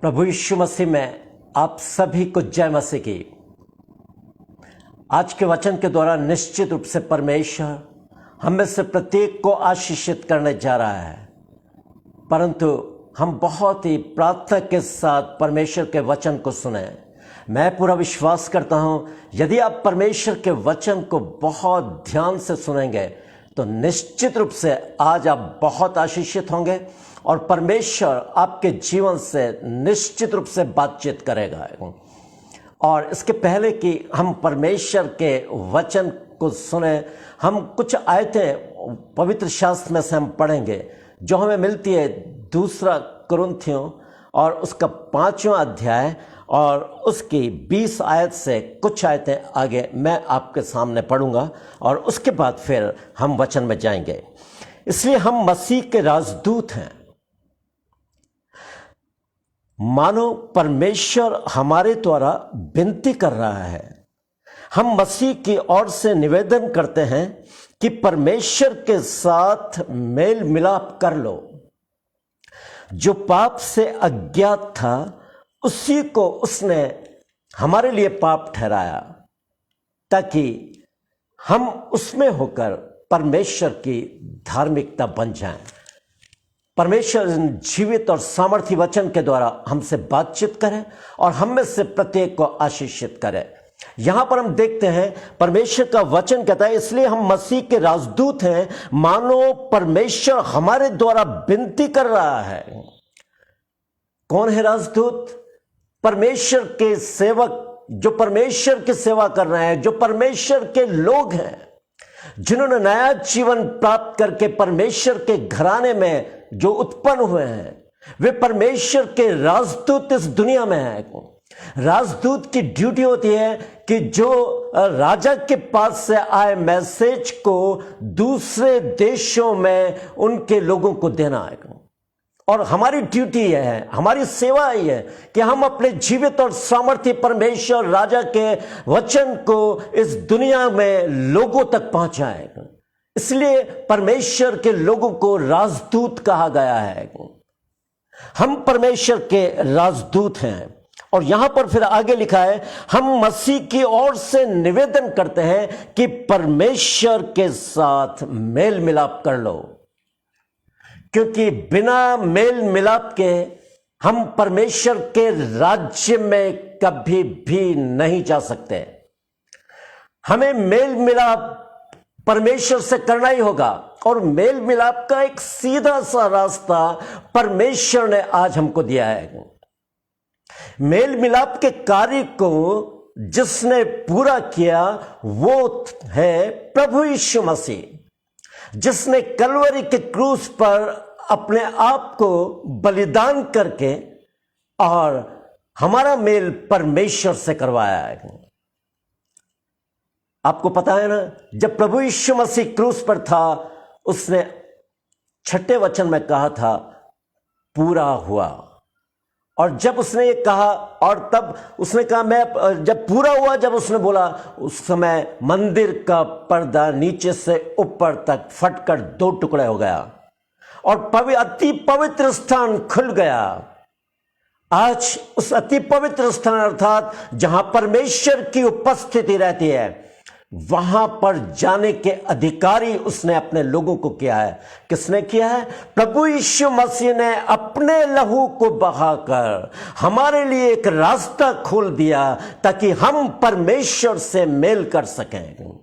प्रभु यीशु मसीह में आप सभी को जय मसीह की। आज के वचन के द्वारा निश्चित रूप से परमेश्वर हम में से प्रत्येक को आशीषित करने जा रहा है, परंतु हम बहुत ही प्रार्थना के साथ परमेश्वर के वचन को सुने। मैं पूरा विश्वास करता हूं, यदि आप परमेश्वर के वचन को बहुत ध्यान से सुनेंगे तो निश्चित रूप से आज आप बहुत आशीषित होंगे और परमेश्वर आपके जीवन से निश्चित रूप से बातचीत करेगा। और इसके पहले कि हम परमेश्वर के वचन को सुने, हम कुछ आयतें पवित्र शास्त्र में से हम पढ़ेंगे जो हमें मिलती है दूसरा कुरिन्थियों और उसका 5वां अध्याय और उसकी 20 आयत से कुछ आयतें आगे मैं आपके सामने पढ़ूंगा और उसके बाद फिर हम वचन में जाएंगे। इसलिए हम मसीह के राजदूत हैं। मानो परमेश्वर हमारे द्वारा विनती कर रहा है। हम मसीह की ओर से निवेदन करते हैं कि परमेश्वर के साथ मेल मिलाप कर लो। जो पाप से अज्ञात था उसी को उसने हमारे लिए पाप ठहराया, ताकि हम उसमें होकर परमेश्वर की धार्मिकता बन जाएं। परमेश्वर जीवित और सामर्थी वचन के द्वारा हमसे बातचीत करे और हम में से प्रत्येक को आशीषित करे। यहां पर हम देखते हैं परमेश्वर का वचन कहता है, इसलिए हम मसीह के राजदूत हैं, मानो परमेश्वर हमारे द्वारा विनती कर रहा है। कौन है राजदूत? परमेश्वर के सेवक, जो परमेश्वर की सेवा कर रहे हैं, जो परमेश्वर के लोग हैं, जिन्होंने नया जीवन प्राप्त करके परमेश्वर के घराने में जो उत्पन्न हुए हैं, वे परमेश्वर के राजदूत इस दुनिया में हैं। राजदूत की ड्यूटी होती है कि जो राजा के पास से आए मैसेज को दूसरे देशों में उनके लोगों को देना है। और हमारी ड्यूटी यह है, हमारी सेवा यह है कि हम अपने जीवित और सामर्थ्य परमेश्वर राजा के वचन को इस दुनिया में लोगों तक पहुंचाएं। इसलिए परमेश्वर के लोगों को राजदूत कहा गया है। हम परमेश्वर के राजदूत हैं। और यहां पर फिर आगे लिखा है, हम मसीह की ओर से निवेदन करते हैं कि परमेश्वर के साथ मेल मिलाप कर लो, क्योंकि बिना मेल मिलाप के हम परमेश्वर के राज्य में कभी भी नहीं जा सकते। हमें मेल मिलाप परमेश्वर से करना ही होगा और मेल मिलाप का एक सीधा सा रास्ता परमेश्वर ने आज हमको दिया है। मेल मिलाप के कार्य को जिसने पूरा किया वो है प्रभु यीशु मसीह, जिसने कलवरी के क्रूस पर अपने आप को बलिदान करके और हमारा मेल परमेश्वर से करवाया है। आपको पता है ना, जब प्रभु यीशु मसीह क्रूस पर था, उसने 6ठे वचन में कहा था पूरा हुआ। और जब उसने ये कहा और तब उसने कहा मैं जब पूरा हुआ, जब उसने बोला, उस समय मंदिर का पर्दा नीचे से ऊपर तक फटकर 2 टुकड़े हो गया और अति पवित्र स्थान खुल गया। आज उस अति पवित्र स्थान अर्थात जहां परमेश्वर की उपस्थिति रहती है, वहां पर जाने के अधिकारी उसने अपने लोगों को किया है। किसने किया है? प्रभु यीशु मसीह ने अपने लहू को बहाकर हमारे लिए एक रास्ता खोल दिया ताकि हम परमेश्वर से मेल कर सकें।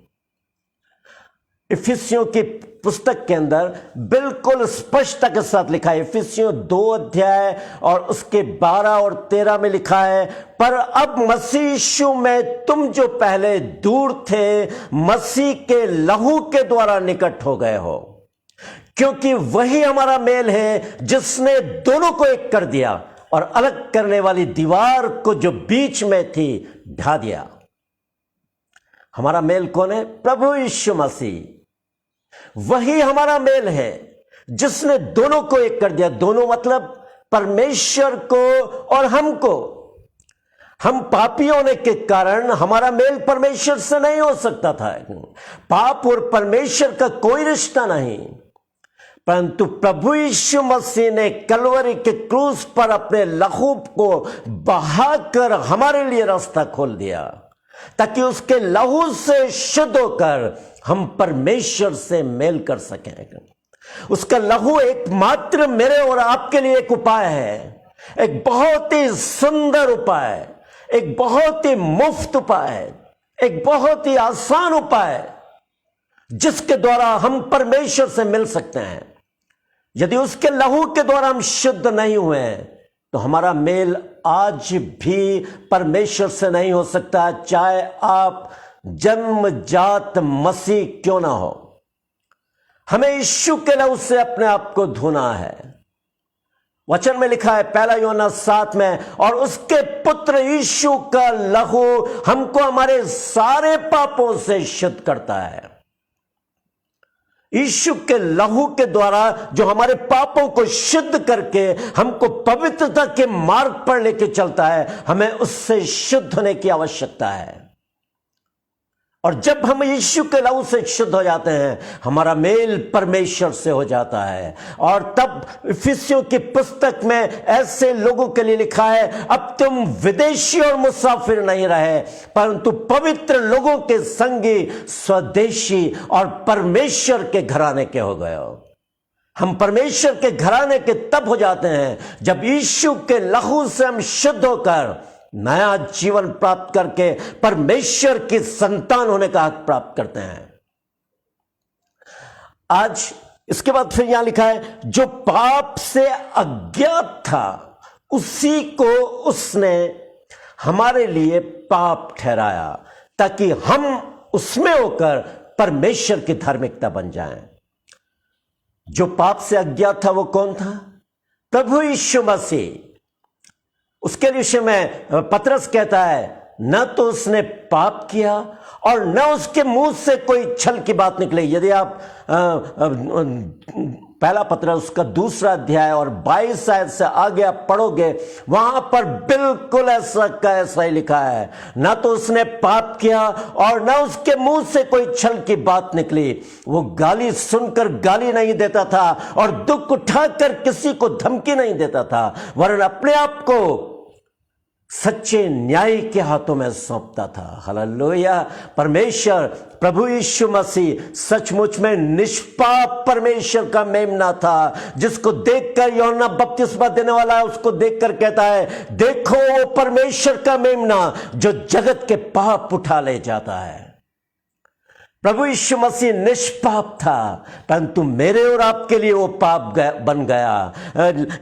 इफिसियों की पुस्तक के अंदर बिल्कुल स्पष्टता के साथ लिखा है, इफिसियों 2 अध्याय और उसके 12 और 13 में लिखा है, पर अब मसीह यीशु में तुम जो पहले दूर थे, मसीह के लहू के द्वारा निकट हो गए हो, क्योंकि वही हमारा मेल है जिसने दोनों को एक कर दिया और अलग करने वाली दीवार को जो बीच में थी ढा दिया। हमारा मेल कौन है? प्रभु यीशु मसीह। वही हमारा मेल है जिसने दोनों को एक कर दिया। दोनों मतलब परमेश्वर को और हमको। हम पापी होने के कारण हमारा मेल परमेश्वर से नहीं हो सकता था। पाप और परमेश्वर का कोई रिश्ता नहीं। परंतु प्रभु यीशु मसीह ने कलवरी के क्रूस पर अपने लहू को बहाकर हमारे लिए रास्ता खोल दिया, ताकि उसके लहू से शुद्ध होकर हम परमेश्वर से मेल कर सकें। उसका लहू एकमात्र मेरे और आपके लिए एक उपाय है, एक बहुत ही सुंदर उपाय, एक बहुत ही मुफ्त उपाय, एक बहुत ही आसान उपाय, जिसके द्वारा हम परमेश्वर से मिल सकते हैं। यदि उसके लहू के द्वारा हम शुद्ध नहीं हुए तो हमारा मेल आज भी परमेश्वर से नहीं हो सकता, चाहे आप जन्मजात मसीह क्यों ना हो। हमें यीशु के लहू से अपने आप को धोना है। वचन में लिखा है 1 यूहन्ना 7 में, और उसके पुत्र यीशु का लहू हमको हमारे सारे पापों से शुद्ध करता है। यीशु के लहू के द्वारा जो हमारे पापों को शुद्ध करके हमको पवित्रता के मार्ग पर लेके चलता है, हमें उससे शुद्ध होने की आवश्यकता है। और जब हम यीशु के लहू से शुद्ध हो जाते हैं, हमारा मेल परमेश्वर से हो जाता है। और तब इफिसियों की पुस्तक में ऐसे लोगों के लिए लिखा है, अब तुम विदेशी और मुसाफिर नहीं रहे, परंतु पवित्र लोगों के संगी, स्वदेशी और परमेश्वर के घराने के हो गए हो। हम परमेश्वर के घराने के तब हो जाते हैं जब यीशु के लहू से हम शुद्ध होकर नया जीवन प्राप्त करके परमेश्वर की संतान होने का हक प्राप्त करते हैं। आज इसके बाद फिर यहां लिखा है, जो पाप से अज्ञात था उसी को उसने हमारे लिए पाप ठहराया, ताकि हम उसमें होकर परमेश्वर की धार्मिकता बन जाएं। जो पाप से अज्ञात था वो कौन था? प्रभु यीशु मसीह। उसके विषय में पतरस कहता है, न तो उसने पाप किया और न उसके मुंह से कोई छल की बात निकली। यदि आप पहला पतरस उसका 2 अध्याय और 22 आयत से आगे आप पढ़ोगे, वहां पर बिल्कुल ऐसा का ऐसा ही लिखा है, न तो उसने पाप किया और न उसके मुंह से कोई छल की बात निकली। वो गाली सुनकर गाली नहीं देता था और दुख उठाकर किसी को धमकी नहीं देता था, वरन अपने आप को सच्चे न्याय के हाथों में सौंपता था। हालेलुया। परमेश्वर प्रभु यीशु मसीह सचमुच में निष्पाप परमेश्वर का मेमना था, जिसको देखकर यूहन्ना बपतिस्मा देने वाला है, उसको देखकर कहता है, देखो वो परमेश्वर का मेमना जो जगत के पाप उठा ले जाता है। प्रभु यीशु मसीह निष्पाप था, परंतु मेरे और आपके लिए वो पाप बन गया।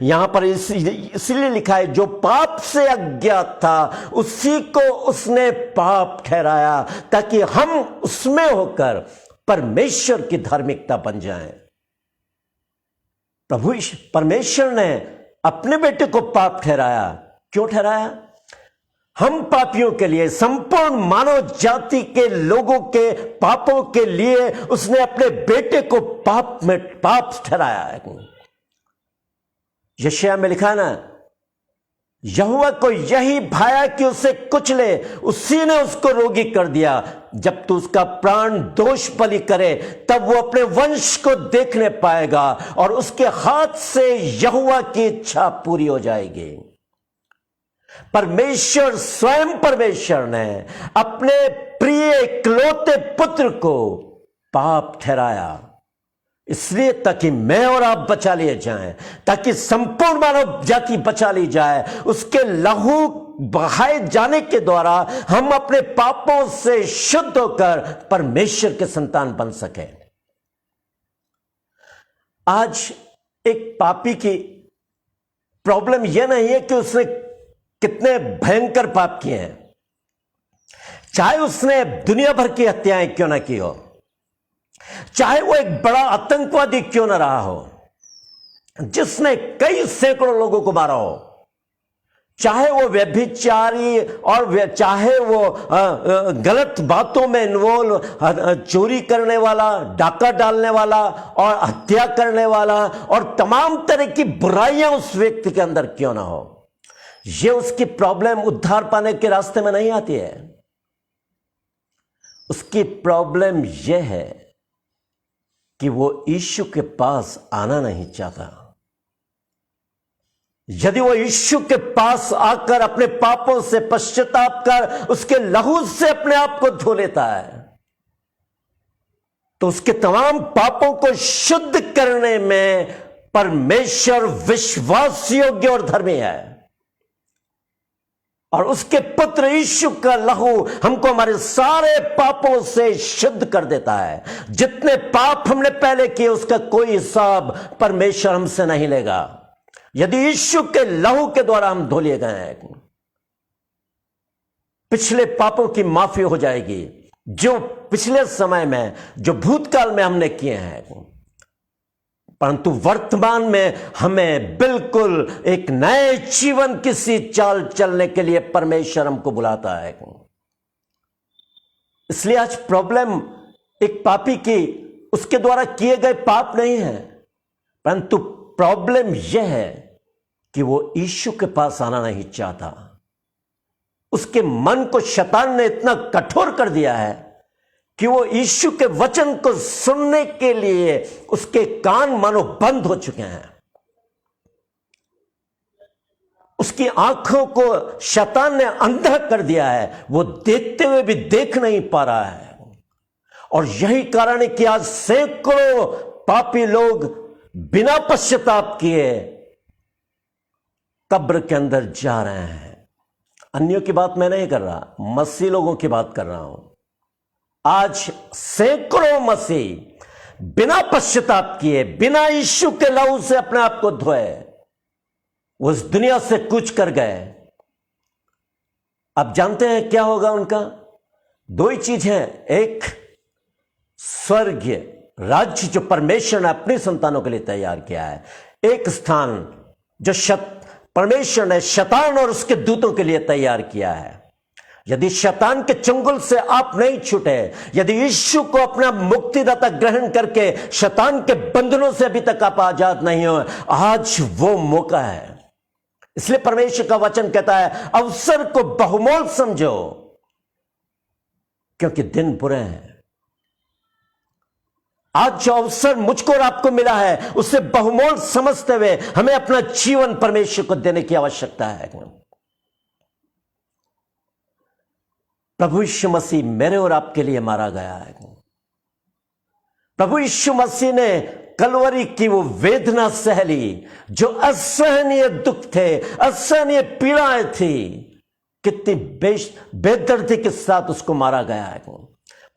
यहां पर इसलिए लिखा है, जो पाप से अज्ञात था उसी को उसने पाप ठहराया, ताकि हम उसमें होकर परमेश्वर की धार्मिकता बन जाएं। परमेश्वर ने अपने बेटे को पाप ठहराया। क्यों ठहराया? हम पापियों के लिए, संपूर्ण मानव जाति के लोगों के पापों के लिए उसने अपने बेटे को पाप ठहराया है। यशायाह में लिखा ना, यहोवा को यही भाया कि उसे कुचले, उसी ने उसको रोगी कर दिया। जब तू उसका प्राण दोष बलि करे, तब वो अपने वंश को देखने पाएगा और उसके हाथ से यहोवा की इच्छा पूरी हो जाएगी। परमेश्वर, स्वयं परमेश्वर ने अपने प्रिय इकलौते पुत्र को पाप ठहराया, इसलिए ताकि मैं और आप बचा लिए जाएं, ताकि संपूर्ण मानव जाति बचा ली जाए। उसके लहू बहाए जाने के द्वारा हम अपने पापों से शुद्ध होकर परमेश्वर के संतान बन सके। आज एक पापी की प्रॉब्लम यह नहीं है कि उसने कितने भयंकर पाप किए हैं, चाहे उसने दुनिया भर की हत्याएं क्यों ना की हो, चाहे वो एक बड़ा आतंकवादी क्यों ना रहा हो जिसने कई सैकड़ों लोगों को मारा हो, चाहे वो व्यभिचारी और चाहे वो गलत बातों में इन्वॉल्व, चोरी करने वाला, डाका डालने वाला और हत्या करने वाला और तमाम तरह की बुराइयां उस व्यक्ति के अंदर क्यों ना हो, ये उसकी प्रॉब्लम उद्धार पाने के रास्ते में नहीं आती है। उसकी प्रॉब्लम यह है कि वो यीशु के पास आना नहीं चाहता। यदि वो यीशु के पास आकर अपने पापों से पश्चाताप कर उसके लहू से अपने आप को धो लेता है, तो उसके तमाम पापों को शुद्ध करने में परमेश्वर विश्वास योग्य और धर्मी है। और उसके पुत्र यीशु का लहू हमको हमारे सारे पापों से शुद्ध कर देता है। जितने पाप हमने पहले किए उसका कोई हिसाब परमेश्वर हमसे नहीं लेगा, यदि यीशु के लहू के द्वारा हम धो लिए गए हैं। पिछले पापों की माफी हो जाएगी, जो पिछले समय में, जो भूतकाल में हमने किए हैं, परंतु वर्तमान में हमें बिल्कुल एक नए जीवन की सी चाल चलने के लिए परमेश्वर हमको बुलाता है। इसलिए आज प्रॉब्लम एक पापी की उसके द्वारा किए गए पाप नहीं है, परंतु प्रॉब्लम यह है कि वो यीशु के पास आना नहीं चाहता। उसके मन को शैतान ने इतना कठोर कर दिया है कि वो यीशु के वचन को सुनने के लिए उसके कान मानो बंद हो चुके हैं। उसकी आंखों को शैतान ने अंधा कर दिया है, वो देखते हुए भी देख नहीं पा रहा है। और यही कारण है कि आज सैकड़ों पापी लोग बिना पश्चाताप किए कब्र के अंदर जा रहे हैं। अन्यों की बात मैं नहीं कर रहा, मसीह लोगों की बात कर रहा हूं। आज सैकड़ों मसीह बिना पश्चाताप किए, बिना यीशु के लहू से अपने आप को धोए, वो इस दुनिया से कूच कर गए। अब जानते हैं क्या होगा उनका? दो ही चीज है, एक स्वर्गीय राज्य जो परमेश्वर ने अपनी संतानों के लिए तैयार किया है, एक स्थान जो परमेश्वर ने शैतान और उसके दूतों के लिए तैयार किया है। यदि शैतान के चंगुल से आप नहीं छूटे, यदि यीशु को अपना मुक्तिदाता ग्रहण करके शैतान के बंधनों से अभी तक आप आजाद नहीं हो, आज वो मौका है। इसलिए परमेश्वर का वचन कहता है अवसर को बहुमोल समझो, क्योंकि दिन बुरे हैं। आज जो अवसर मुझको और आपको मिला है उसे बहुमोल समझते हुए हमें अपना जीवन परमेश्वर को देने की आवश्यकता है। प्रभु यीशु मसीह मेरे और आपके लिए मारा गया है। प्रभु यीशु मसीह ने कलवरी की वो वेदना सह ली, जो असहनीय दुख थे, असहनीय पीड़ाएं थी, कितनी बेदर्दी के साथ उसको मारा गया है,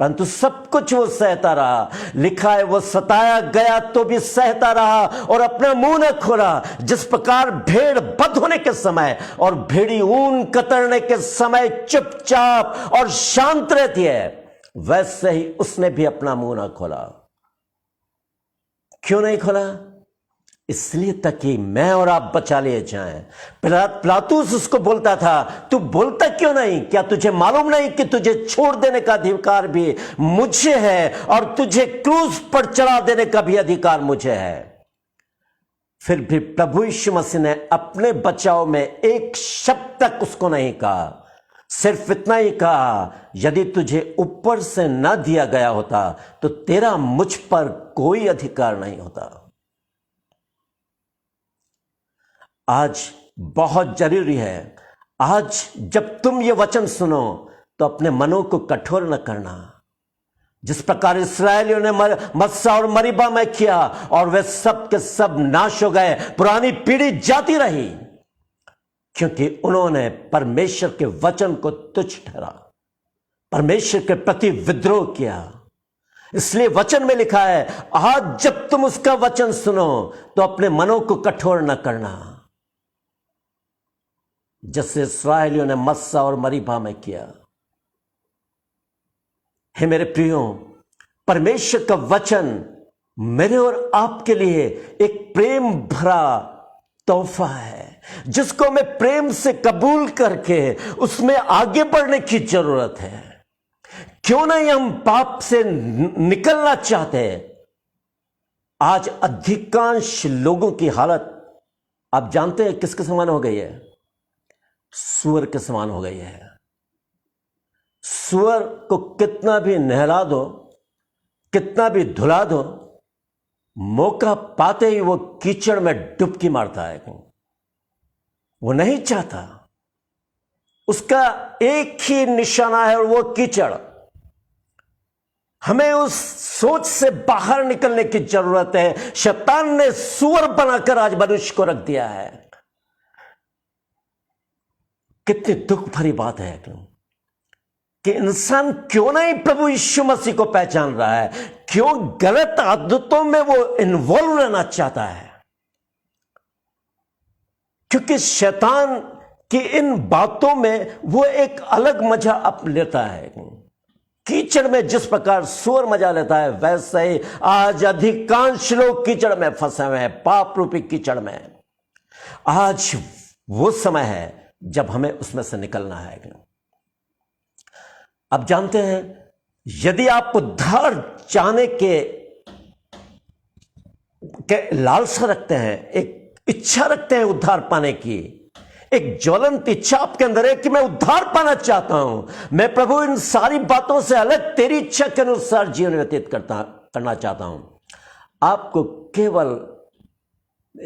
परंतु सब कुछ वो सहता रहा। लिखा है वो सताया गया तो भी सहता रहा और अपना मुंह न खोला। जिस प्रकार भेड़ बंद होने के समय और भेड़ी ऊन कतरने के समय चुपचाप और शांत रहती है, वैसे ही उसने भी अपना मुंह न खोला। क्यों नहीं खोला? इसलिए ताकि मैं और आप बचा लिए जाएं। पिलातुस उसको बोलता था, तू बोलता क्यों नहीं? क्या तुझे मालूम नहीं कि तुझे छोड़ देने का अधिकार भी मुझे है और तुझे क्रूस पर चढ़ा देने का भी अधिकार मुझे है। फिर भी प्रभु यीशु मसीह ने अपने बचाव में एक शब्द तक उसको नहीं कहा, सिर्फ इतना ही कहा, यदि तुझे ऊपर से न दिया गया होता तो तेरा मुझ पर कोई अधिकार नहीं होता। आज बहुत जरूरी है, आज जब तुम ये वचन सुनो तो अपने मनों को कठोर न करना। जिस प्रकार इस्राएलियों ने मस्सा और मरीबा में किया और वे सब के सब नाश हो गए, पुरानी पीढ़ी जाती रही, क्योंकि उन्होंने परमेश्वर के वचन को तुच्छ ठहरा, परमेश्वर के प्रति विद्रोह किया। इसलिए वचन में लिखा है, आज जब तुम उसका वचन सुनो तो अपने मनों को कठोर न करना, जैसे इस्राएलियों ने मस्सा और मरीबा में किया। हे मेरे प्रियो, परमेश्वर का वचन मेरे और आपके लिए एक प्रेम भरा तोहफा है, जिसको हमें प्रेम से कबूल करके उसमें आगे बढ़ने की जरूरत है। क्यों नहीं हम पाप से निकलना चाहते? आज अधिकांश लोगों की हालत आप जानते हैं किसके समान हो गई है? सूअर के समान हो गई है। सूअर को कितना भी नहला दो, कितना भी धुला दो, मौका पाते ही वो कीचड़ में डुबकी मारता है। वो नहीं चाहता, उसका एक ही निशाना है और वो कीचड़। हमें उस सोच से बाहर निकलने की जरूरत है। शैतान ने सूअर बनाकर आज मनुष्य को रख दिया है। कितनी दुख भरी बात है कि इंसान क्यों नहीं प्रभु यीशु मसीह को पहचान रहा है, क्यों गलत आदतों में वो इन्वॉल्व रहना चाहता है। क्योंकि शैतान की इन बातों में वो एक अलग मजा अप लेता है। कीचड़ में जिस प्रकार सूअर मजा लेता है, वैसे ही आज अधिकांश लोग कीचड़ में फंसे हुए हैं, पाप रूपी कीचड़ में। आज वो समय है जब हमें उसमें से निकलना है। अब जानते हैं, यदि आप उद्धार चाहने के लालसा रखते हैं, एक इच्छा रखते हैं उद्धार पाने की, एक ज्वलंत इच्छा आपके अंदर है कि मैं उद्धार पाना चाहता हूं, मैं प्रभु इन सारी बातों से अलग तेरी इच्छा के अनुसार जीवन व्यतीत करना चाहता हूं, आपको केवल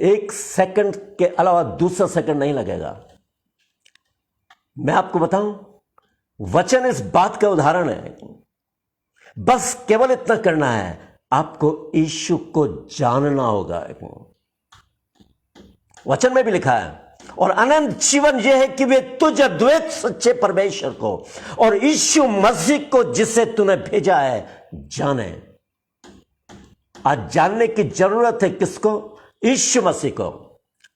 एक सेकंड के अलावा दूसरा सेकंड नहीं लगेगा। मैं आपको बताऊं, वचन इस बात का उदाहरण है। बस केवल इतना करना है, आपको यीशु को जानना होगा। वचन में भी लिखा है, और अनंत जीवन यह है कि वे तुझ अद्वैत सच्चे परमेश्वर को और यीशु मसीह को जिसे तूने भेजा है जाने। आज जानने की जरूरत है किसको? यीशु मसीह को।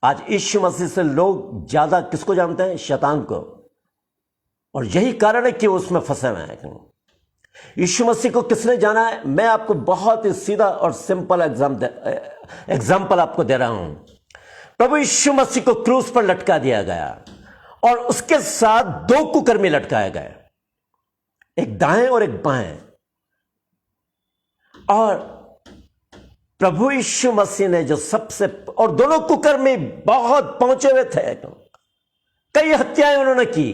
आज यीशु मसीह से लोग ज्यादा किसको जानते हैं? शैतान को। और यही कारण है कि वो उसमें फंसे हुए हैं। यीशु मसीह को किसने जाना है? मैं आपको बहुत ही सीधा और सिंपल एग्जाम्पल आपको दे रहा हूं। प्रभु यीशु मसीह को क्रूस पर लटका दिया गया और उसके साथ दो कुकर्मी लटकाए गए, एक दाएं और एक बाएं। और प्रभु यीशु मसीह ने जो सबसे, और दोनों कुकर्मी बहुत पहुंचे हुए थे, कई हत्याएं उन्होंने की,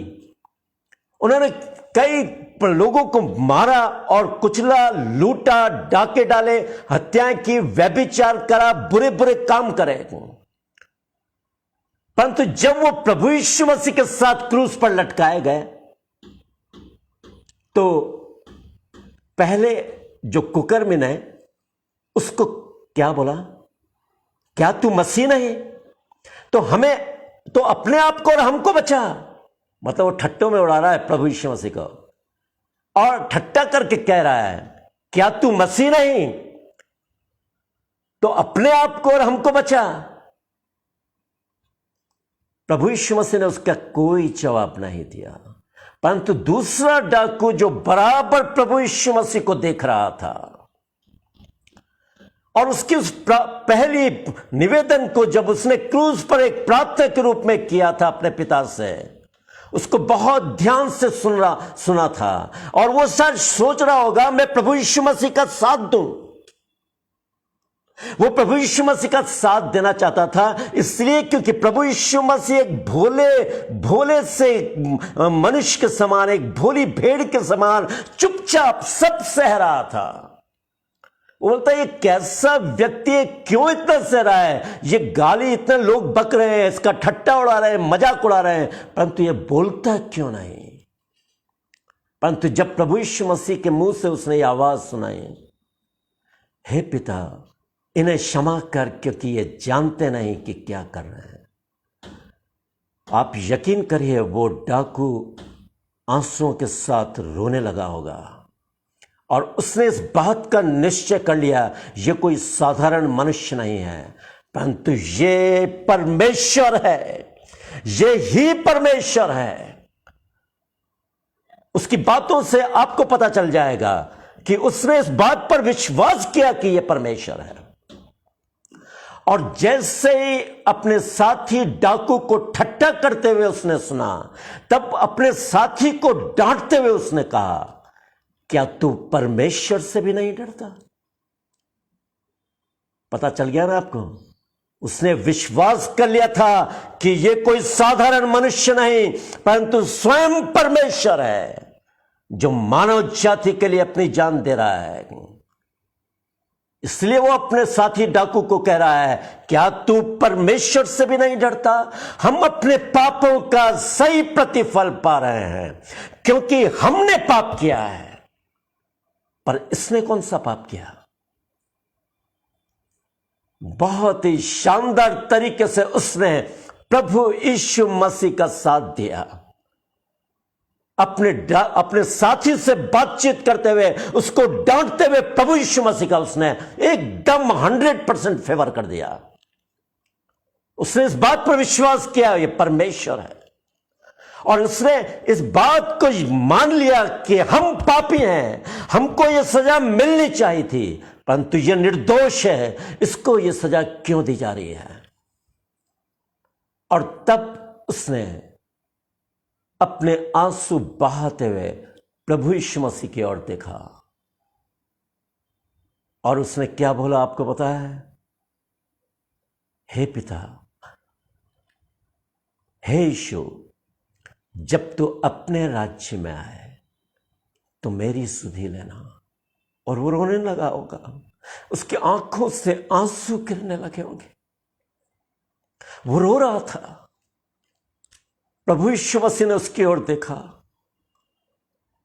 उन्होंने कई लोगों को मारा और कुचला, लूटा, डाके डाले, हत्याएं की, व्यभिचार करा, बुरे बुरे काम करे। परंतु जब वो प्रभु यीशु मसीह के साथ क्रूस पर लटकाए गए तो पहले जो कुकर्मी ने उसको क्या बोला? क्या तू मसीह नहीं? तो हमें, तो अपने आप को और हमको बचा। मतलब वो ठट्टों में उड़ा रहा है प्रभु यीशु मसीह को और ठट्टा करके कह रहा है, क्या तू मसीह नहीं? तो अपने आप को और हमको बचा। प्रभु यीशु मसीह ने उसका कोई जवाब नहीं दिया। परंतु दूसरा डाकू जो बराबर प्रभु यीशु मसीह को देख रहा था और उसकी उस पहली निवेदन को जब उसने क्रूस पर एक प्रार्थना के रूप में किया था अपने पिता से, उसको बहुत ध्यान से सुना था और वो सच सोच रहा होगा मैं प्रभु यीशु मसीह का साथ दूं। वो प्रभु यीशु मसीह का साथ देना चाहता था, इसलिए क्योंकि प्रभु यीशु मसीह एक भोले से मनुष्य के समान, एक भोली भेड़ के समान चुपचाप सब सह रहा था। वो बोलता है ये कैसा व्यक्ति है, क्यों इतना सह रहा है? ये गाली, इतने लोग बक रहे हैं, इसका ठट्टा उड़ा रहे हैं, मजाक उड़ा रहे हैं, परंतु ये बोलता क्यों नहीं? परंतु जब प्रभु यीशु मसीह के मुंह से उसने ये आवाज सुनाई, हे पिता इन्हें क्षमा कर, क्योंकि ये जानते नहीं कि क्या कर रहे हैं। आप यकीन करिए वो डाकू आंसुओं के साथ रोने लगा होगा और उसने इस बात का निश्चय कर लिया ये कोई साधारण मनुष्य नहीं है, परंतु ये परमेश्वर है, ये ही परमेश्वर है। उसकी बातों से आपको पता चल जाएगा कि उसने इस बात पर विश्वास किया कि यह परमेश्वर है। और जैसे ही अपने साथी डाकू को ठट्टा करते हुए उसने सुना, तब अपने साथी को डांटते हुए उसने कहा, क्या तू परमेश्वर से भी नहीं डरता? पता चल गया ना आपको? उसने विश्वास कर लिया था कि यह कोई साधारण मनुष्य नहीं, परंतु स्वयं परमेश्वर है जो मानव जाति के लिए अपनी जान दे रहा है। इसलिए वो अपने साथी डाकू को कह रहा है, क्या तू परमेश्वर से भी नहीं डरता? हम अपने पापों का सही प्रतिफल पा रहे हैं क्योंकि हमने पाप किया है। पर इसने कौन सा पाप किया? बहुत ही शानदार तरीके से उसने प्रभु यीशु मसीह का साथ दिया। अपने साथी से बातचीत करते हुए, उसको डांटते हुए प्रभु यीशु मसीह का उसने एकदम 100% फेवर कर दिया। उसने इस बात पर विश्वास किया ये परमेश्वर है, और उसने इस बात को मान लिया कि हम पापी हैं, हमको ये सजा मिलनी चाहिए थी, परंतु ये निर्दोष है, इसको ये सजा क्यों दी जा रही है? और तब उसने अपने आंसू बहाते हुए प्रभु यीशु मसीह की ओर देखा, और उसने क्या बोला आपको पता है? हे पिता, हे यीशु, जब तू अपने राज्य में आए तो मेरी सुधि लेना। और वो रोने लगा होगा, उसकी आंखों से आंसू गिरने लगे होंगे, वो रो रहा था। प्रभु यीशु मसीह ने उसकी ओर देखा।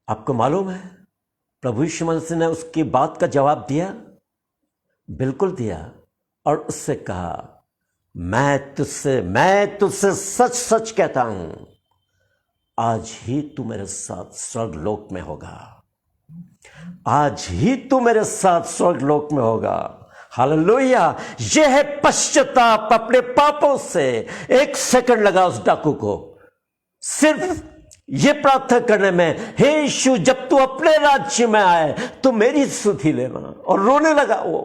आपको मालूम है प्रभु यीशु मसीह ने उसकी बात का जवाब दिया? बिल्कुल दिया, और उससे कहा, मैं तुझसे सच सच कहता हूं, आज ही तू मेरे साथ स्वर्गलोक में होगा। आज ही तू मेरे साथ स्वर्गलोक में होगा। हालेलुया। यह है पश्चाताप अपने पापों से। 1 सेकंड लगा उस डाकू को सिर्फ ये प्रार्थना करने में, हे यीशु, जब तू अपने राज्य में आए तो मेरी सुधि लेना। और रोने लगा वो,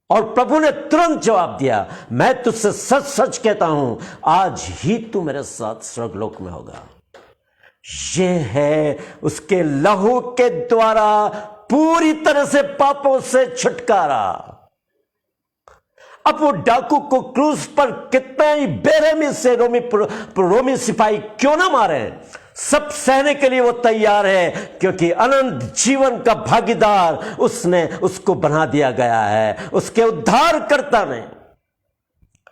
और प्रभु ने तुरंत जवाब दिया, मैं तुझसे सच सच कहता हूं, आज ही तू मेरे साथ स्वर्गलोक में होगा। ये है उसके लहू के द्वारा पूरी तरह से पापों से छुटकारा। अब वो डाकू को क्रूस पर कितना ही बेरहमी से रोमी सिपाही क्यों ना मारे, सब सहने के लिए वो तैयार है, क्योंकि अनंत जीवन का भागीदार उसने उसको बना दिया गया है, उसके उद्धारकर्ता ने।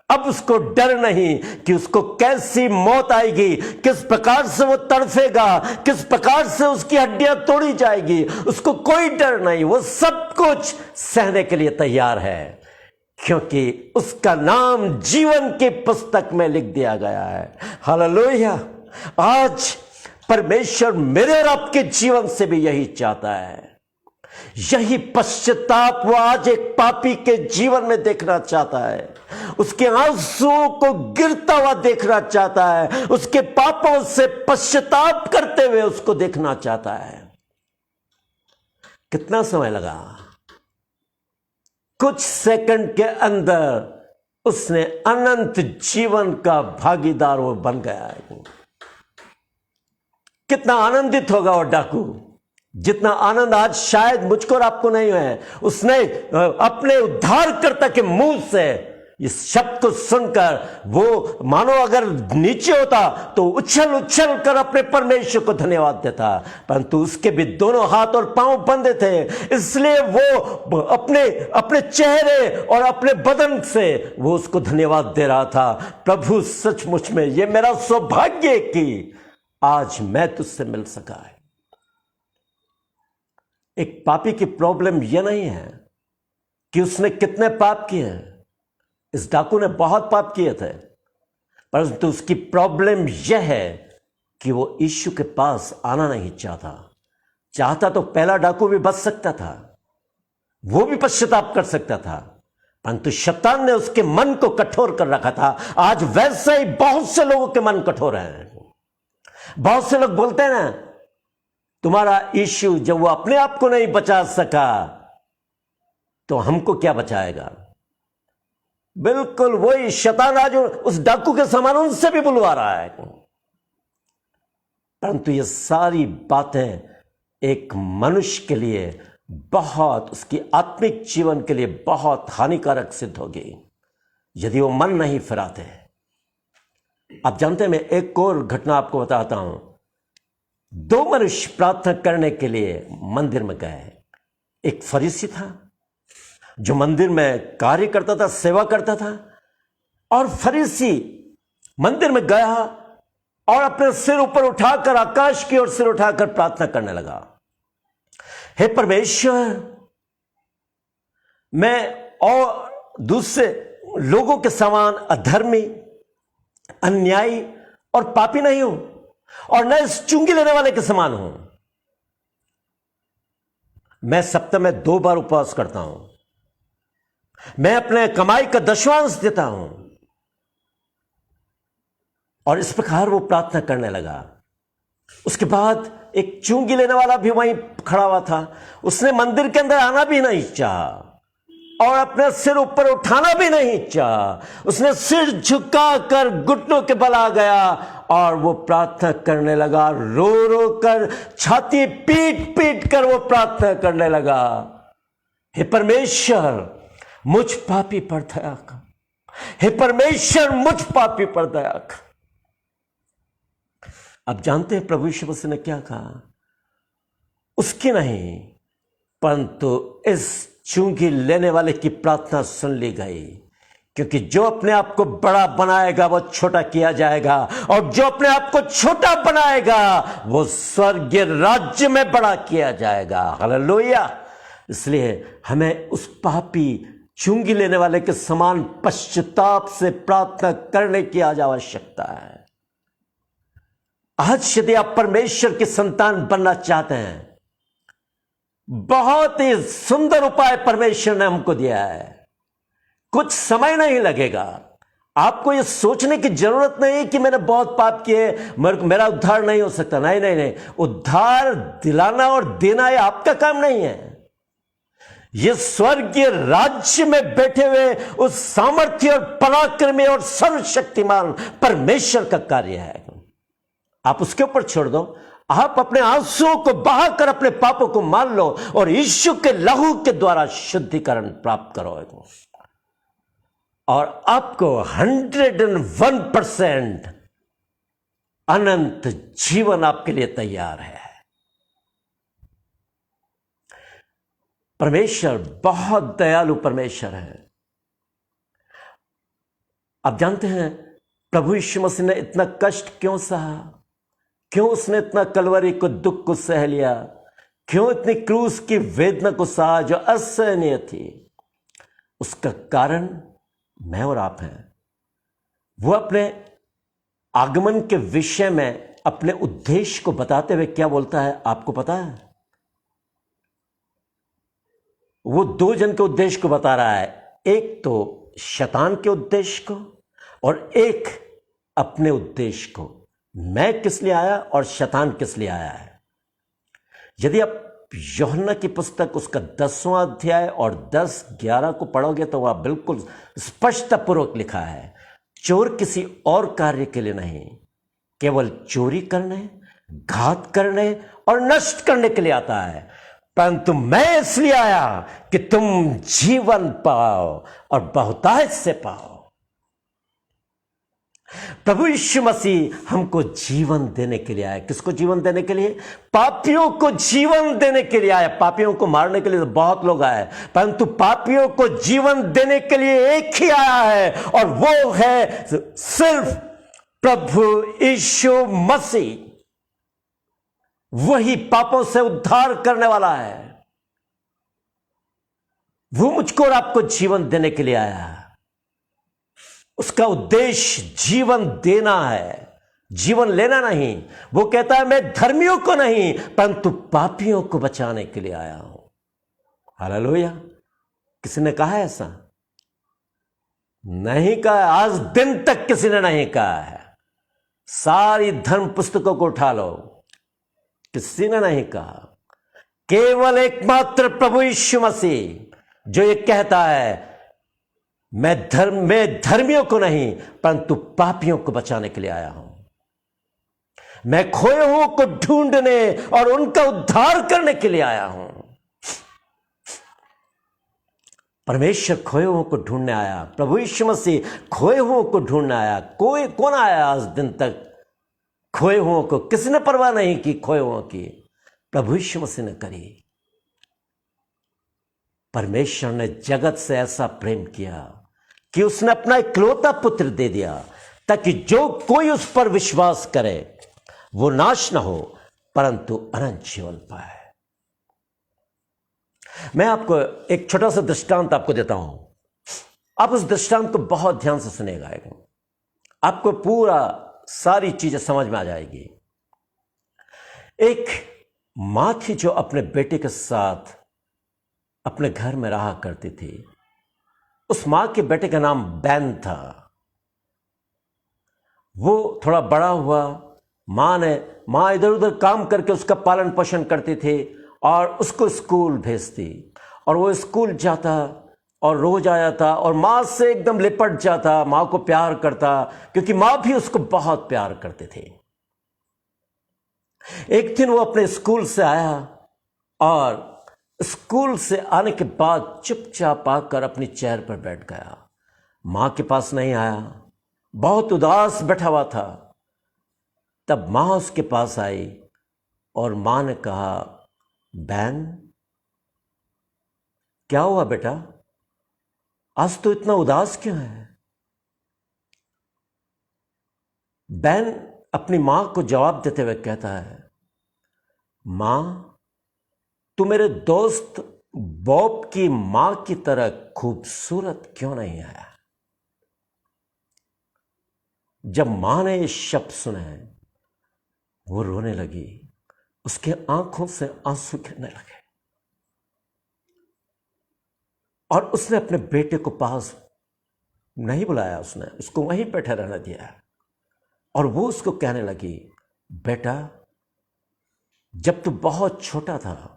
अब उसको डर नहीं कि उसको कैसी मौत आएगी, किस प्रकार से वो तड़फेगा, किस प्रकार से उसकी हड्डियां तोड़ी जाएगी, उसको कोई डर नहीं। वो सब कुछ सहने के लिए तैयार है, क्योंकि उसका नाम जीवन की पुस्तक में लिख दिया गया है। हालेलुया। आज परमेश्वर मेरे और आपके जीवन से भी यही चाहता है। यही पश्चाताप वो आज एक पापी के जीवन में देखना चाहता है। उसके आंसुओं को गिरता हुआ देखना चाहता है, उसके पापों से पश्चाताप करते हुए उसको देखना चाहता है। कितना समय लगा? कुछ सेकंड के अंदर उसने अनंत जीवन का भागीदार वो बन गया है। कितना आनंदित होगा वो डाकू, जितना आनंद आज शायद मुझको और आपको नहीं है। उसने अपने उद्धारकर्ता के मुंह से इस शब्द को सुनकर वो मानो अगर नीचे होता तो उछल उछल कर अपने परमेश्वर को धन्यवाद देता, परंतु उसके भी दोनों हाथ और पांव बंधे थे, इसलिए वो अपने चेहरे और अपने बदन से वो उसको धन्यवाद दे रहा था। प्रभु, सचमुच में ये मेरा सौभाग्य है कि आज मैं तुझसे मिल सका है। एक पापी की प्रॉब्लम यह नहीं है कि उसने कितने पाप किए हैं। इस डाकू ने बहुत पाप किए थे, परंतु उसकी प्रॉब्लम यह है कि वो यीशु के पास आना नहीं चाहता तो पहला डाकू भी बच सकता था, वो भी पश्चाताप कर सकता था, परंतु शैतान ने उसके मन को कठोर कर रखा था। आज वैसे ही बहुत से लोगों के मन कठोर हैं। बहुत से लोग बोलते हैं ना, तुम्हारा यीशु जब वो अपने आप को नहीं बचा सका तो हमको क्या बचाएगा। बिल्कुल वही शैतान आज उस डाकू के समान उनसे भी बुलवा रहा है। परंतु ये सारी बातें एक मनुष्य के लिए बहुत, उसकी आत्मिक जीवन के लिए बहुत हानिकारक सिद्ध होगी यदि वो मन नहीं फिराते। आप जानते हैं, मैं एक और घटना आपको बताता हूं। 2 मनुष्य प्रार्थना करने के लिए मंदिर में गए। एक फरीसी था जो मंदिर में कार्य करता था, सेवा करता था, और फरीसी मंदिर में गया और अपने सिर ऊपर उठाकर, आकाश की ओर सिर उठाकर प्रार्थना करने लगा, हे परमेश्वर, मैं और दूसरे लोगों के समान अधर्मी, अन्यायी और पापी नहीं हूं, और न इस चुंगी लेने वाले के समान हूं। मैं सप्ताह में 2 बार उपवास करता हूं, मैं अपने कमाई का दशवांश देता हूं। और इस प्रकार वो प्रार्थना करने लगा। उसके बाद एक चुंगी लेने वाला भी वहीं खड़ा हुआ था। उसने मंदिर के अंदर आना भी नहीं चाहा और अपने सिर ऊपर उठाना भी नहीं चाहा। उसने सिर झुकाकर घुटनों के बल आ गया और वो प्रार्थना करने लगा। रो रो कर, छाती पीट पीट कर वो प्रार्थना करने लगा, हे परमेश्वर, मुझ पापी पर दया कर, हे परमेश्वर, मुझ पापी पर दया कर। अब जानते हैं प्रभु यीशु मसीह ने क्या कहा? उसकी नहीं, परंतु इस चुंगी लेने वाले की प्रार्थना सुन ली गई। क्योंकि जो अपने आप को बड़ा बनाएगा वो छोटा किया जाएगा, और जो अपने आप को छोटा बनाएगा वो स्वर्गीय राज्य में बड़ा किया जाएगा। हालेलुया। इसलिए हमें उस पापी चुंगी लेने वाले के समान पश्चाताप से प्रार्थना करने की आज आवश्यकता है। आज यदि आप परमेश्वर की संतान बनना चाहते हैं, बहुत ही सुंदर उपाय परमेश्वर ने हमको दिया है। कुछ समय नहीं लगेगा। आपको यह सोचने की जरूरत नहीं कि मैंने बहुत पाप किए, मेरा उद्धार नहीं हो सकता। नहीं नहीं नहीं, उद्धार दिलाना और देना यह आपका काम नहीं है। यह स्वर्गीय राज्य में बैठे हुए उस सामर्थ्य और पराक्रमी और सर्वशक्तिमान परमेश्वर का कार्य है। आप उसके ऊपर छोड़ दो। आप अपने आंसुओं को बहाकर अपने पापों को मान लो और यीशु के लहू के द्वारा शुद्धिकरण प्राप्त करो, और आपको 101% अनंत जीवन आपके लिए तैयार है। परमेश्वर बहुत दयालु परमेश्वर है। आप जानते हैं प्रभु यीशु मसीह ने इतना कष्ट क्यों सहा? क्यों उसने इतना कलवरी को, दुख को सह लिया? क्यों इतनी क्रूस की वेदना को सहा जो असहनीय थी? उसका कारण मैं और आप हैं। वो अपने आगमन के विषय में अपने उद्देश्य को बताते हुए क्या बोलता है, आपको पता है? वो 2 जन के उद्देश्य को बता रहा है। एक तो शैतान के उद्देश्य को और एक अपने उद्देश्य को। मैं किस लिए आया और शैतान किस लिए आया है। यदि आप यूहन्ना की पुस्तक उसका 10वां अध्याय और 10-11 को पढ़ोगे तो वह बिल्कुल स्पष्टपूर्वक लिखा है, चोर किसी और कार्य के लिए नहीं, केवल चोरी करने, घात करने और नष्ट करने के लिए आता है। परंतु मैं इसलिए आया कि तुम जीवन पाओ और बहुतायत से पाओ। प्रभु यीशु मसीह हमको जीवन देने के लिए आया। किसको जीवन देने के लिए? पापियों को जीवन देने के लिए आया। पापियों को मारने के लिए तो बहुत लोग आए, परंतु पापियों को जीवन देने के लिए एक ही आया है, और वो है सिर्फ प्रभु यीशु मसीह। वही पापों से उद्धार करने वाला है। वो मुझको और आपको जीवन देने के लिए आया है। उसका उद्देश्य जीवन देना है, जीवन लेना नहीं। वो कहता है मैं धर्मियों को नहीं परंतु पापियों को बचाने के लिए आया हूं। हालेलुया। किसी ने कहा है ऐसा? नहीं कहा। आज दिन तक किसी ने नहीं कहा है। सारी धर्म पुस्तकों को उठा लो, किसी ने नहीं कहा। केवल एकमात्र प्रभु यीशु मसीह जो ये कहता है मैं धर्मियों को नहीं परंतु पापियों को बचाने के लिए आया हूं। मैं खोए हुओं को ढूंढने और उनका उद्धार करने के लिए आया हूं। परमेश्वर खोए हुओं को ढूंढने आया। प्रभु यीशु मसीह खोए हुओं को ढूंढने आया। कौन आया आज दिन तक खोए हुओं को? किसी ने परवाह नहीं की खोए हुओं की, प्रभु यीशु मसीह ने करी। परमेश्वर ने जगत से ऐसा प्रेम किया कि उसने अपना इकलौता पुत्र दे दिया, ताकि जो कोई उस पर विश्वास करे वो नाश ना हो परंतु अनंत जीवन पाए। मैं आपको एक छोटा सा दृष्टांत आपको देता हूं। आप उस दृष्टांत को बहुत ध्यान से सुनेगा, आपको पूरा सारी चीजें समझ में आ जाएगी। एक मां थी जो अपने बेटे के साथ अपने घर में रहा करती थी। उस मां के बेटे का नाम बैन था। वो थोड़ा बड़ा हुआ, मां इधर उधर काम करके उसका पालन पोषण करती थी और उसको स्कूल भेजती, और वो स्कूल जाता और रोज आया था और मां से एकदम लिपट जाता, मां को प्यार करता, क्योंकि मां भी उसको बहुत प्यार करते थे। एक दिन वो अपने स्कूल से आया और स्कूल से आने के बाद चुपचाप आकर अपनी चेयर पर बैठ गया, मां के पास नहीं आया, बहुत उदास बैठा हुआ था। तब मां उसके पास आई और मां ने कहा, बैन क्या हुआ बेटा, आज तो इतना उदास क्यों है? बैन अपनी मां को जवाब देते हुए कहता है, मां तू मेरे दोस्त बॉब की मां की तरह खूबसूरत क्यों नहीं है? जब मां ने ये शब्द सुने वो रोने लगी, उसके आंखों से आंसू गिरने लगे और उसने अपने बेटे को पास नहीं बुलाया, उसने उसको वहीं बैठे रहने दिया और वो उसको कहने लगी, बेटा जब तू बहुत छोटा था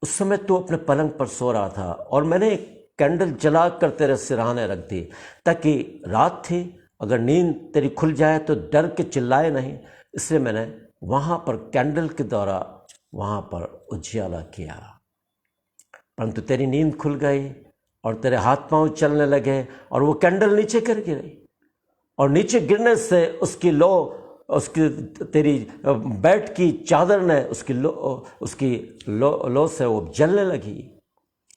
उस समय तू अपने पलंग पर सो रहा था और मैंने एक कैंडल जलाकर तेरे सिरहाने रख दी, ताकि रात थी, अगर नींद तेरी खुल जाए तो डर के चिल्लाए नहीं, इसलिए मैंने वहां पर कैंडल के द्वारा वहां पर उजियाला किया। परंतु तेरी नींद खुल गई और तेरे हाथ पांव चलने लगे और वो कैंडल नीचे गिर गिरी और नीचे गिरने से उसकी तेरी बेड की चादर ने उसकी लो से वो जलने लगी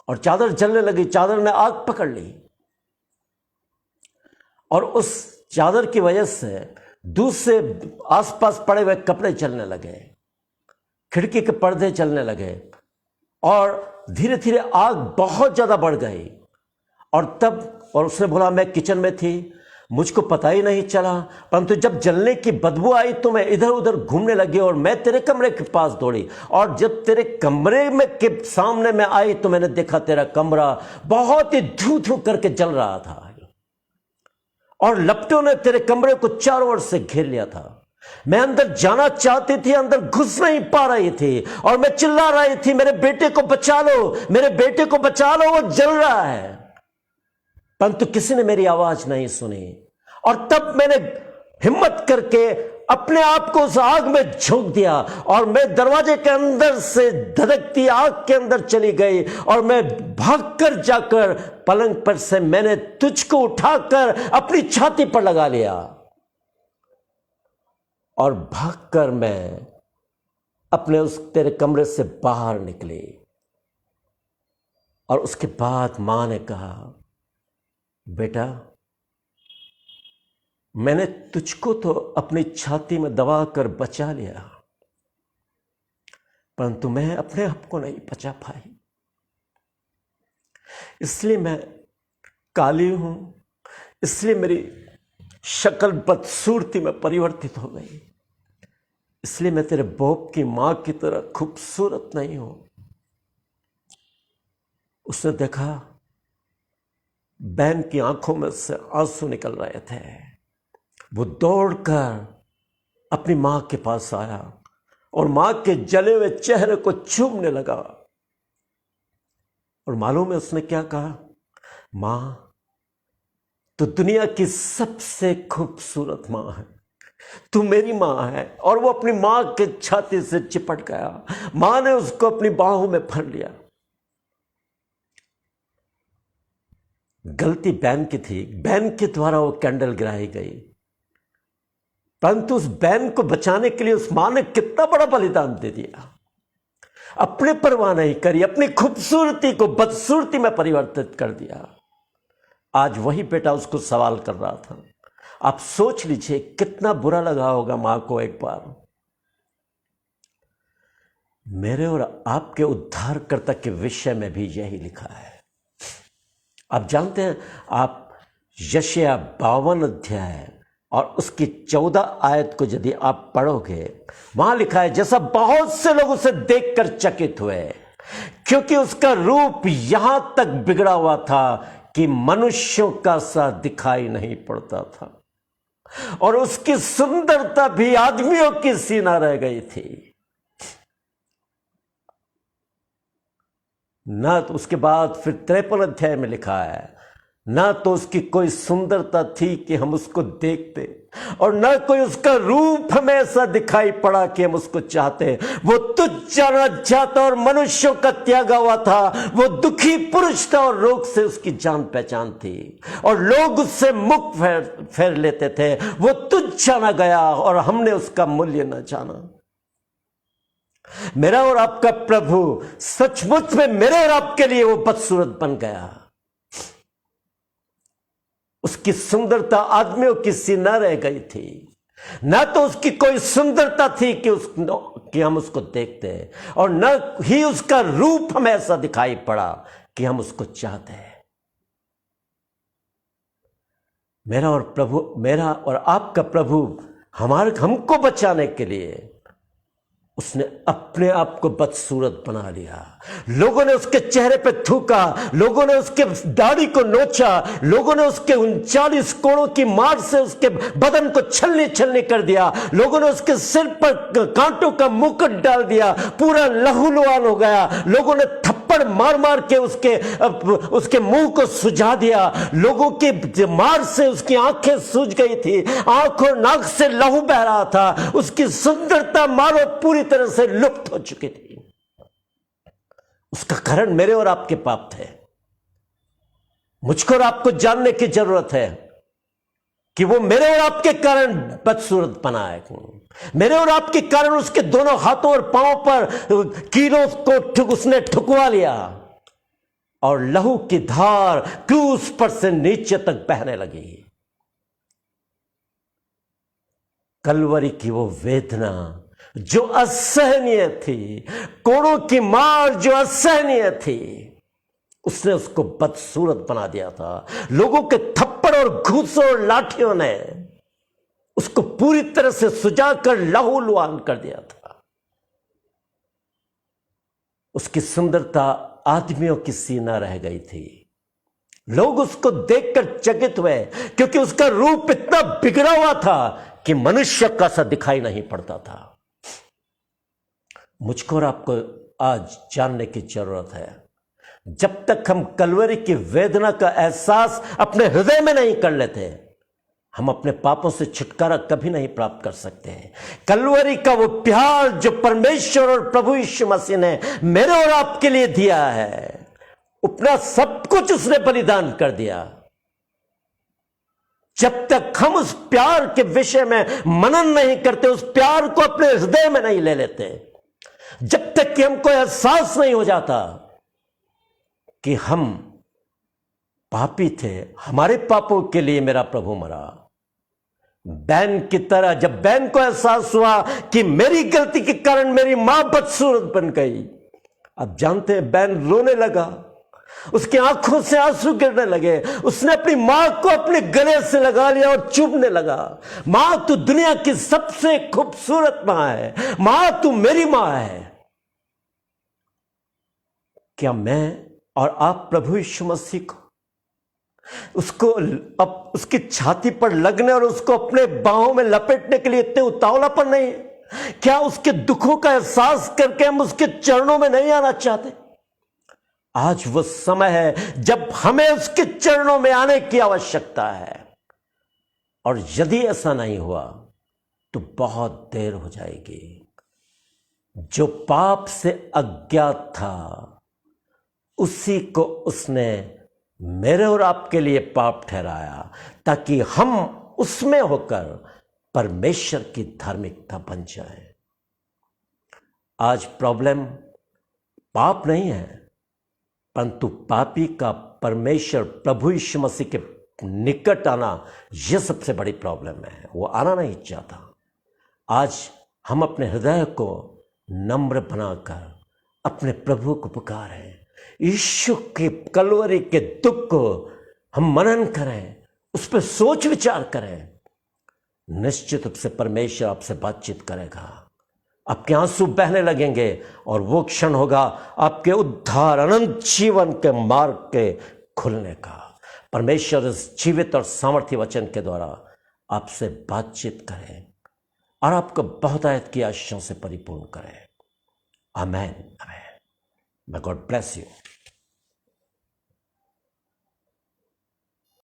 और चादर जलने लगी, चादर ने आग पकड़ ली और उस चादर की वजह से दूसरे आसपास पड़े हुए कपड़े चलने लगे, खिड़की के पर्दे चलने लगे और धीरे धीरे आग बहुत ज्यादा बढ़ गई। और उसने बोला, मैं किचन में थी, मुझको पता ही नहीं चला, परंतु जब जलने की बदबू आई तो मैं इधर उधर घूमने लगी और मैं तेरे कमरे के पास दौड़ी और जब तेरे कमरे में के सामने में आई तो मैंने देखा तेरा कमरा बहुत ही धू धू करके जल रहा था और लपटों ने तेरे कमरे को चारों ओर से घेर लिया था। मैं अंदर जाना चाहती थी, अंदर घुस नहीं पा रही थी और मैं चिल्ला रही थी, मेरे बेटे को बचा लो, मेरे बेटे को बचा लो, वो जल रहा है। परंतु किसी ने मेरी आवाज नहीं सुनी और तब मैंने हिम्मत करके अपने आप को उस आग में झोंक दिया और मैं दरवाजे के अंदर से धधकती आग के अंदर चली गई और मैं भागकर जाकर पलंग पर से मैंने तुझको उठाकर अपनी छाती पर लगा लिया और भागकर मैं अपने उस तेरे कमरे से बाहर निकली। और उसके बाद मां ने कहा, बेटा मैंने तुझको तो अपनी छाती में दबाकर बचा लिया, परंतु मैं अपने आप को नहीं बचा पाई, इसलिए मैं काली हूं, इसलिए मेरी शक्ल बदसूरती में परिवर्तित हो गई, इसलिए मैं तेरे बॉब की मां की तरह खूबसूरत नहीं हूं। उसने देखा बैन की आंखों में से आंसू निकल रहे थे, वो दौड़कर अपनी मां के पास आया और मां के जले हुए चेहरे को चूमने लगा और मालूम है उसने क्या कहा, मां तू दुनिया की सबसे खूबसूरत मां है, तू मेरी मां है। और वो अपनी मां के छाती से चिपट गया, मां ने उसको अपनी बाहों में भर लिया। गलती बैन की थी, बैन के द्वारा वो कैंडल गिराई गई, परंतु उस बैन को बचाने के लिए उस मां ने कितना बड़ा बलिदान दे दिया। अपने परवाह नहीं करी, अपनी खूबसूरती को बदसूरती में परिवर्तित कर दिया। आज वही बेटा उसको सवाल कर रहा था। आप सोच लीजिए कितना बुरा लगा होगा मां को। एक बार मेरे और आपके उद्धारकर्ता के विषय में भी यही लिखा है। आप जानते हैं, आप यशायाह 52 अध्याय और उसकी 14 आयत को यदि आप पढ़ोगे, वहां लिखा है, जैसा बहुत से लोग उसे देखकर चकित हुए, क्योंकि उसका रूप यहां तक बिगड़ा हुआ था कि मनुष्यों का सा दिखाई नहीं पड़ता था, और उसकी सुंदरता भी आदमियों की सी न रह गई थी। ना तो उसके बाद फिर 53 अध्याय में लिखा है, ना तो उसकी कोई सुंदरता थी कि हम उसको देखते, और ना कोई उसका रूप हमें ऐसा दिखाई पड़ा कि हम उसको चाहते। वो तुच्छ जाना चाहता और मनुष्यों का त्यागा हुआ था। वो दुखी पुरुष था और रोग से उसकी जान पहचान थी, और लोग उससे मुख फेर लेते थे। वो तुच्छ जाना गया और हमने उसका मूल्य न जाना। मेरा और आपका प्रभु सचमुच में मेरे और आपके लिए वो बदसूरत बन गया। उसकी सुंदरता आदमियों की सी न रह गई थी। न तो उसकी कोई सुंदरता थी कि हम उसको देखते, और न ही उसका रूप हमें ऐसा दिखाई पड़ा कि हम उसको चाहते हैं। मेरा और आपका प्रभु हमको बचाने के लिए उसने अपने आप को बदसूरत बना लिया। लोगों ने उसके चेहरे पे थूका, लोगों ने उसके दाढ़ी को नोचा, लोगों ने उसके 39 कोड़ों की मार से उसके बदन को छलनी छलनी कर दिया, लोगों ने उसके सिर पर कांटों का मुकुट डाल दिया, पूरा लहूलुहान हो गया। लोगों ने थप्पड़ मार मार के उसके मुंह को सुझा दिया। लोगों की मार से उसकी आंखें सूज गई थी, आंख और नाक से लहू बह रहा था। उसकी सुंदरता मारो पूरी तरह से लुप्त हो चुकी थी। उसका कारण मेरे और आपके पाप थे। मुझको और आपको जानने की जरूरत है कि वो मेरे और आपके कारण बदसूरत बना है। मेरे और आपके कारण उसके दोनों हाथों और पांवों पर कीलों को उसने ठुकवा लिया, और लहू की धार क्रूस पर से नीचे तक बहने लगी। कलवरी की वो वेदना जो असहनीय थी, कोड़ों की मार जो असहनीय थी, उसने उसको बदसूरत बना दिया था। लोगों के थप्पड़ और घूसों और लाठियों ने उसको पूरी तरह से सुजाकर लहूलुहान कर दिया था। उसकी सुंदरता आदमियों की सी न रह गई थी। लोग उसको देखकर चकित हुए, क्योंकि उसका रूप इतना बिगड़ा हुआ था कि मनुष्य का सा दिखाई नहीं पड़ता था। मुझको और आपको आज जानने की जरूरत है, जब तक हम कलवरी की वेदना का एहसास अपने हृदय में नहीं कर लेते, हम अपने पापों से छुटकारा कभी नहीं प्राप्त कर सकते हैं। कलवरी का वो प्यार जो परमेश्वर और प्रभु यीशु मसीह ने मेरे और आपके लिए दिया है, अपना सब कुछ उसने बलिदान कर दिया। जब तक हम उस प्यार के विषय में मनन नहीं करते, उस प्यार को अपने हृदय में नहीं ले लेते, जब तक कि हमको एहसास नहीं हो जाता कि हम पापी थे, हमारे पापों के लिए मेरा प्रभु मरा। बैन की तरह जब बैन को एहसास हुआ कि मेरी गलती के कारण मेरी मां बदसूरत बन गई, अब जानते हैं बैन रोने लगा, उसकी आंखों से आंसू गिरने लगे। उसने अपनी मां को अपने गले से लगा लिया और चुभने लगा। मां तू दुनिया की सबसे खूबसूरत मां है, मां तू मेरी मां है। क्या मैं और आप प्रभु यीशु मसीह को उसको अब उसकी छाती पर लगने और उसको अपने बाहों में लपेटने के लिए इतने उतावलापन नहीं है? क्या उसके दुखों का एहसास करके हम उसके चरणों में नहीं आना चाहते? आज वो समय है जब हमें उसके चरणों में आने की आवश्यकता है, और यदि ऐसा नहीं हुआ तो बहुत देर हो जाएगी। जो पाप से अज्ञात था उसी को उसने मेरे और आपके लिए पाप ठहराया, ताकि हम उसमें होकर परमेश्वर की धार्मिकता बन जाए। आज प्रॉब्लम पाप नहीं है, परंतु पापी का परमेश्वर प्रभु यीशु मसीह के निकट आना, यह सबसे बड़ी प्रॉब्लम है। वो आना नहीं चाहता। आज हम अपने हृदय को नम्र बनाकर अपने प्रभु को पुकारें, यीशु के कलवरी के दुख को हम मनन करें, उस पर सोच विचार करें। निश्चित रूप से परमेश्वर आपसे बातचीत करेगा, आपके आंसू बहने लगेंगे और वो क्षण होगा आपके उद्धार अनंत जीवन के मार्ग के खुलने का। परमेश्वर इस जीवित और सामर्थ्य वचन के द्वारा आपसे बातचीत करें और आपको बहुतायत की आशीषों से परिपूर्ण करें। आमेन। आमेन। May God bless you.